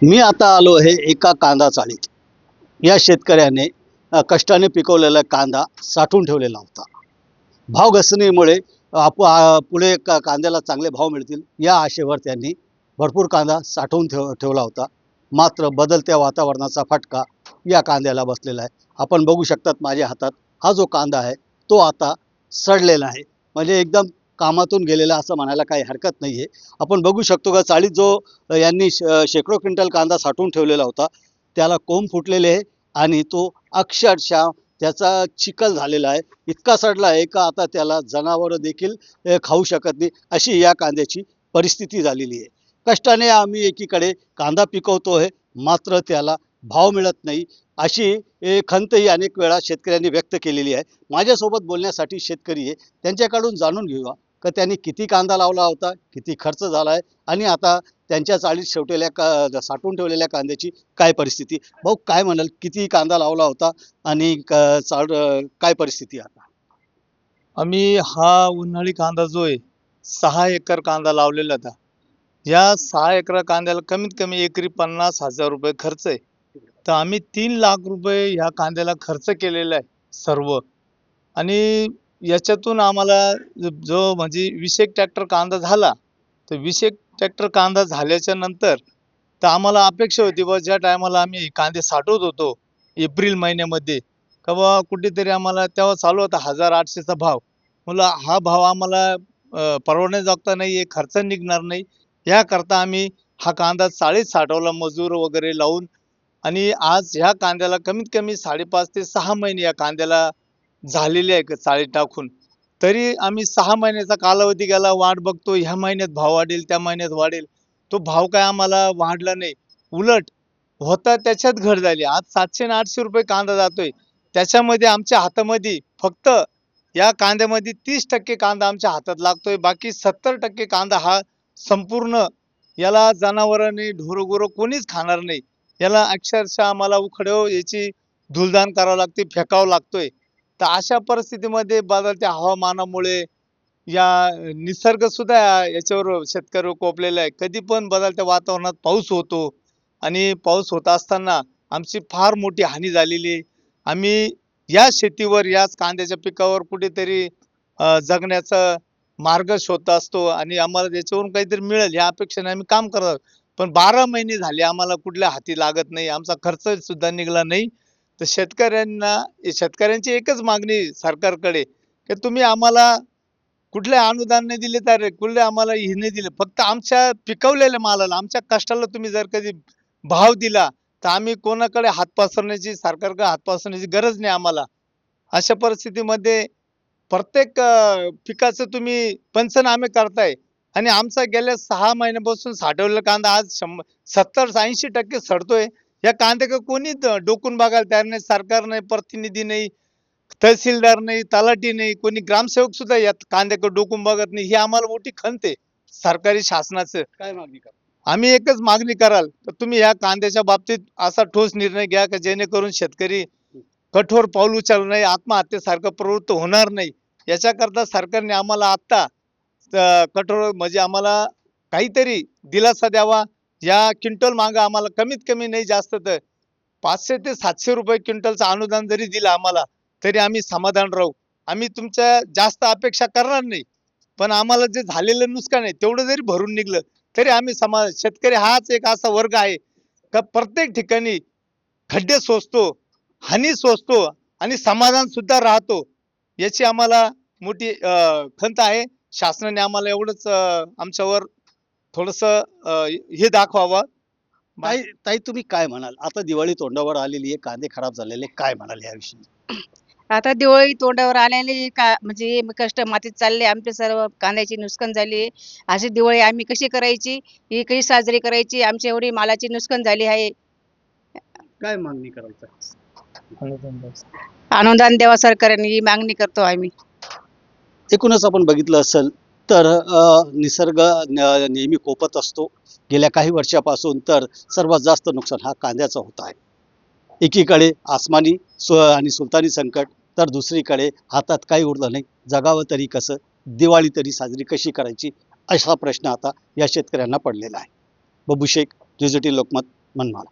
मी आता आलो आहे एका कांदा चाळीत. या शेतकऱ्याने कष्टाने पिकवलेला कांदा साठवून ठेवलेला होता. भाव घसरणीमुळे पुढे कांद्याला चांगले भाव मिळतील या आशेवर त्यांनी भरपूर कांदा साठवून ठेवला होता. मात्र बदलत्या वातावरणाचा फटका या कांद्याला बसलेला आहे. आपण बघू शकतात माझ्या हातात हा जो कांदा आहे तो आता सडलेला आहे. म्हणजे एकदम कामातून गेलेला असं म्हणायला काही हरकत नाही आहे. आपण बघू शकतो का चाळीत जो यांनी शेकडो क्विंटल कांदा साठवून ठेवलेला होता त्याला कोंब फुटलेले आहे आणि तो अक्षरशः त्याचा चिखल झालेला आहे. इतका सडला आहे का आता त्याला जनावरं देखील खाऊ शकत नाही अशी या कांद्याची परिस्थिती झालेली आहे. कष्टाने आम्ही एकीकडे कांदा पिकवतो आहे मात्र त्याला भाव मिळत नाही अशी खंतही अनेक वेळा शेतकऱ्यांनी व्यक्त केलेली आहे. माझ्यासोबत बोलण्यासाठी शेतकरी आहे, त्यांच्याकडून जाणून घेऊया का त्यांनी किती कांदा लावला होता, किती खर्च झाला आहे आणि आता त्यांच्या चाळीत साठवून ठेवलेल्या कांद्याची काय परिस्थिती. भाऊ काय म्हणाल, किती कांदा लावला होता आणि काय परिस्थिती आता? आम्ही हा उन्हाळी कांदा जो आहे 6 एकर कांदा लावलेला होता. या 6 एकर कांद्याला कमीत कमी एकरी 50,000 रुपये खर्च आहे. तर आम्ही 3 लाख रुपये ह्या कांद्याला खर्च केलेला आहे सर्व. आणि याच्यातून आम्हाला जो म्हणजे 20 ट्रॅक्टर कांदा झाला. तर 20 ट्रॅक्टर कांदा झाल्याच्या नंतर तर आम्हाला अपेक्षा होती बा ज्या टायमाला आम्ही कांदे साठवत होतो एप्रिल महिन्यामध्ये का बा कुठेतरी आम्हाला तेव्हा चालू होता 1800चा भाव. म्हणलं हा भाव आम्हाला परवडण्याजोगता नाहीये, खर्च निघणार नाही. याकरता आम्ही हा कांदा चाळीत साठवला मजूर वगैरे लावून. आणि आज ह्या कांद्याला कमीत कमी 5.5 ते 6 महिने या कांद्याला झालेले आहे चाळीत टाकून. तरी आम्ही 6 महिन्याचा कालावधी गेला, वाट बघतो ह्या महिन्यात भाव वाढेल, त्या महिन्यात वाढेल. तो भाव काय आम्हाला वाढला नाही. उलट होता त्याच्यात घट झाली. आज 700 आणि 800 रुपये कांदा जातोय. त्याच्यामध्ये आमच्या हातामध्ये फक्त या कांद्यामध्ये 30% कांदा आमच्या हातात लागतोय. बाकी 70% कांदा हा संपूर्ण याला जनावरांनी ढोरगुरं कोणीच खाणार नाही. याला अक्षरशः आम्हाला उखड्यावर याची धुलदाण करावं लागते, फेकावं लागतोय. तर अशा परिस्थितीमध्ये बदलत्या हवामानामुळे या निसर्ग सुद्धा याच्यावर शेतकरी कोपलेला आहे. कधी पण बदलत्या वातावरणात पाऊस होतो आणि पाऊस होत असताना आमची फार मोठी हानी झालेली आहे. आम्ही या शेतीवर, याच कांद्याच्या पिकावर कुठेतरी जगण्याचा मार्ग शोधत असतो आणि आम्हाला त्याच्यावरून काहीतरी मिळेल या अपेक्षेने आम्ही काम करत आहोत. पण 12 महिने झाले आम्हाला कुठल्या हाती लागत नाही. आमचा खर्च सुद्धा निघाला नाही. तर शेतकऱ्यांची एकच मागणी सरकारकडे, की तुम्ही आम्हाला कुठले अनुदान नाही दिले तर कुठले आम्हाला हे नाही दिले. फक्त आमच्या पिकवलेल्या मालाला, आमच्या कष्टाला तुम्ही जर कधी भाव दिला, तर आम्ही कोणाकडे हात पसरण्याची, सरकारकडे हात पसरण्याची गरज नाही आम्हाला. अशा परिस्थितीमध्ये प्रत्येक पिकाचं तुम्ही पंचनामे करताय आणि आमचा गेल्या 6 महिन्यापासून साठवलेला कांदा आज 70-80% सडतोय. या कांद्याकडे कोणी डोकून बघायला तयार नाही. सरकार नाही, प्रतिनिधी नाही, तहसीलदार नाही, तलाठी नाही, कोणी ग्रामसेवक सुद्धा या कांद्याकडे डोकून बघत नाही. ही आम्हाला मोठी खंत आहे सरकारी शासनाचं. काय मागणी करा? आम्ही एकच मागणी कराल तर तुम्ही या कांद्याच्या बाबतीत असा ठोस निर्णय घ्या की जेणेकरून शेतकरी कठोर पाऊल उचलणार नाही, आत्महत्येसारखं प्रवृत्त होणार नाही. याच्याकरता सरकारने आम्हाला आत्ता कठोर म्हणजे आम्हाला काहीतरी दिलासा द्यावा. या क्विंटल मागं आम्हाला कमीत कमी नाही जास्त तर 500 ते 700 रुपये क्विंटलचं अनुदान जरी दिलं आम्हाला तरी आम्ही समाधान राहू. आम्ही तुमच्या जास्त अपेक्षा करणार नाही. पण आम्हाला जे झालेलं नुकसान आहे तेवढं जरी भरून निघलं तरी आम्ही शेतकरी हाच एक असा वर्ग आहे का प्रत्येक ठिकाणी खड्डे सोसतो, हानी सोसतो आणि समाधान सुद्धा राहतो. याची आम्हाला मोठी खंत आहे. शासनाने आम्हाला एवढंच आमच्यावर थोडंसं हे दाखवावं. ताई ताई तुम्ही काय म्हणाल? आता दिवाळी तोंडावर आलेली आहे, कांदे खराब झालेले, काय म्हणाल याविषयी? आता दिवाळी तोंडावर आलेली का म्हणजे कष्ट मातीत चालले आमचे सर्व कांद्याची नुकसान झाली. अशी दिवाळी आम्ही कशी करायची? ही कशी साजरी करायची? आमची एवढी मालाची नुकसान झाली आहे. काय मागणी करायचं? अनुदान द्यावा सरकारने ही मागणी करतो आम्ही. एकूणच आपण बघितलं असेल तर निसर्ग नेहमी कोपत असतो. गेल्या काही वर्षापासून तर सर्वात जास्त नुकसान हा कांद्याचा होत आहे. एकीकडे आसमानी आणि सुलतानी संकट, तर दुसरीकडे हातात काही उरलं नाही. जगावं तरी कसं, दिवाळी तरी साजरी कशी करायची, असा प्रश्न आता या शेतकऱ्यांना पडलेला आहे. बबू शेख, डिजिटल लोकमत, मनमाड.